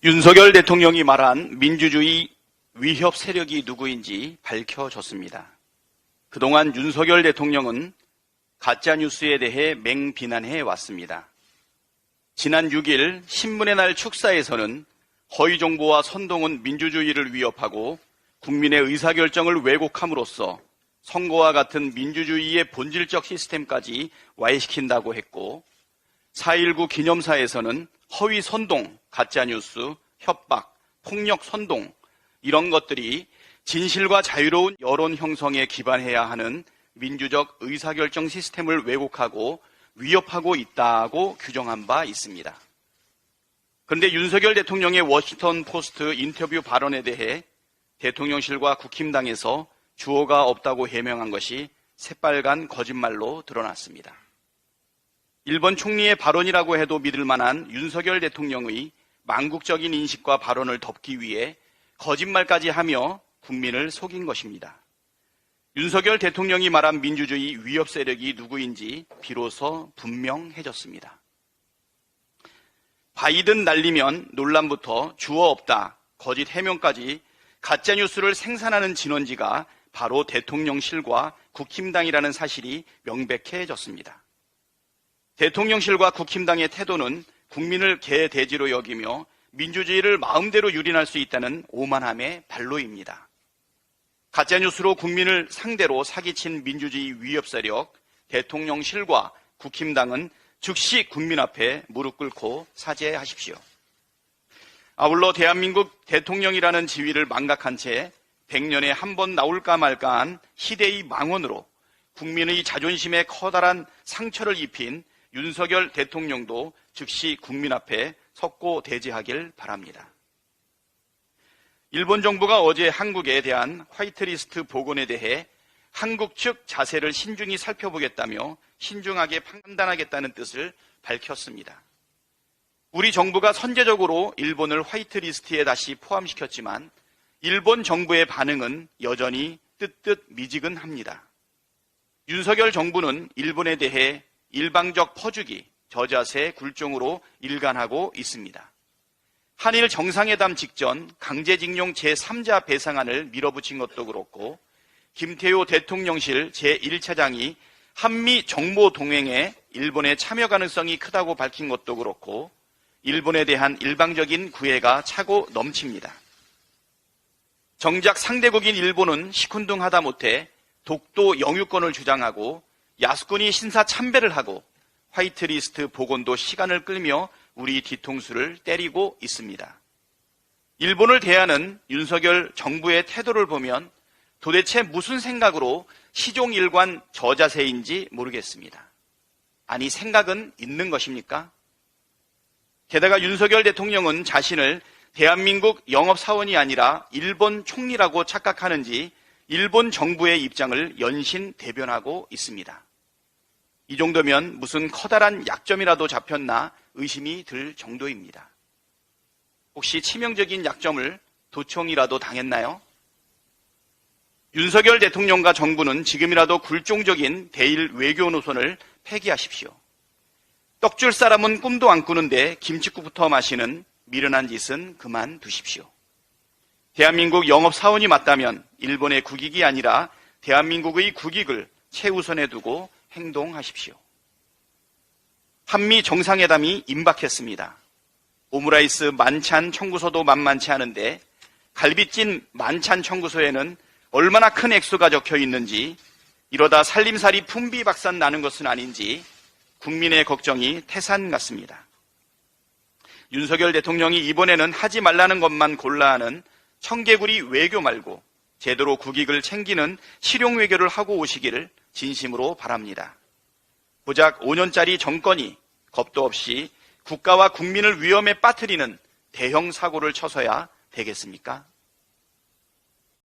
윤석열 대통령이 말한 민주주의 위협 세력이 누구인지 밝혀졌습니다. 그동안 윤석열 대통령은 가짜뉴스에 대해 맹비난해 왔습니다. 지난 6일 신문의 날 축사에서는 허위 정보와 선동은 민주주의를 위협하고 국민의 의사결정을 왜곡함으로써 선거와 같은 민주주의의 본질적 시스템까지 와해시킨다고 했고, 4.19 기념사에서는 허위 선동, 가짜뉴스, 협박, 폭력 선동 이런 것들이 진실과 자유로운 여론 형성에 기반해야 하는 민주적 의사결정 시스템을 왜곡하고 위협하고 있다고 규정한 바 있습니다. 그런데 윤석열 대통령의 워싱턴 포스트 인터뷰 발언에 대해 대통령실과 국힘당에서 주어가 없다고 해명한 것이 새빨간 거짓말로 드러났습니다. 일본 총리의 발언이라고 해도 믿을 만한 윤석열 대통령의 망국적인 인식과 발언을 덮기 위해 거짓말까지 하며 국민을 속인 것입니다. 윤석열 대통령이 말한 민주주의 위협 세력이 누구인지 비로소 분명해졌습니다. 바이든 날리면 논란부터 주어 없다, 거짓 해명까지 가짜뉴스를 생산하는 진원지가 바로 대통령실과 국힘당이라는 사실이 명백해졌습니다. 대통령실과 국힘당의 태도는 국민을 개돼지로 여기며 민주주의를 마음대로 유린할 수 있다는 오만함의 발로입니다. 가짜뉴스로 국민을 상대로 사기친 민주주의 위협 세력 대통령실과 국힘당은 즉시 국민 앞에 무릎 꿇고 사죄하십시오. 아울러 대한민국 대통령이라는 지위를 망각한 채 100년에 한 번 나올까 말까한 희대의 망언으로 국민의 자존심에 커다란 상처를 입힌 윤석열 대통령도 즉시 국민 앞에 섰고 대지하길 바랍니다. 일본 정부가 어제 한국에 대한 화이트리스트 복원에 대해 한국 측 자세를 신중히 살펴보겠다며 신중하게 판단하겠다는 뜻을 밝혔습니다. 우리 정부가 선제적으로 일본을 화이트리스트에 다시 포함시켰지만 일본 정부의 반응은 여전히 뜨뜻미지근합니다. 윤석열 정부는 일본에 대해 일방적 퍼주기, 저자세, 굴종으로 일관하고 있습니다. 한일 정상회담 직전 강제징용 제3자 배상안을 밀어붙인 것도 그렇고, 김태효 대통령실 제1차장이 한미 정보 동행에 일본의 참여 가능성이 크다고 밝힌 것도 그렇고, 일본에 대한 일방적인 구애가 차고 넘칩니다. 정작 상대국인 일본은 시큰둥하다 못해 독도 영유권을 주장하고 야스쿠니 신사 참배를 하고 화이트리스트 복원도 시간을 끌며 우리 뒤통수를 때리고 있습니다. 일본을 대하는 윤석열 정부의 태도를 보면 도대체 무슨 생각으로 시종일관 저자세인지 모르겠습니다. 아니, 생각은 있는 것입니까? 게다가 윤석열 대통령은 자신을 대한민국 영업사원이 아니라 일본 총리라고 착각하는지 일본 정부의 입장을 연신 대변하고 있습니다. 이 정도면 무슨 커다란 약점이라도 잡혔나 의심이 들 정도입니다. 혹시 치명적인 약점을 도청이라도 당했나요? 윤석열 대통령과 정부는 지금이라도 굴종적인 대일 외교 노선을 폐기하십시오. 떡줄 사람은 꿈도 안 꾸는데 김칫국부터 마시는 미련한 짓은 그만두십시오. 대한민국 영업사원이 맞다면 일본의 국익이 아니라 대한민국의 국익을 최우선에 두고 행동하십시오. 한미 정상회담이 임박했습니다. 오므라이스 만찬 청구서도 만만치 않은데 갈비찜 만찬 청구서에는 얼마나 큰 액수가 적혀 있는지, 이러다 살림살이 풍비박산 나는 것은 아닌지 국민의 걱정이 태산 같습니다. 윤석열 대통령이 이번에는 하지 말라는 것만 골라 하는 청개구리 외교 말고 제대로 국익을 챙기는 실용 외교를 하고 오시기를 진심으로 바랍니다. 고작 5년짜리 정권이 겁도 없이 국가와 국민을 위험에 빠뜨리는 대형 사고를 쳐서야 되겠습니까?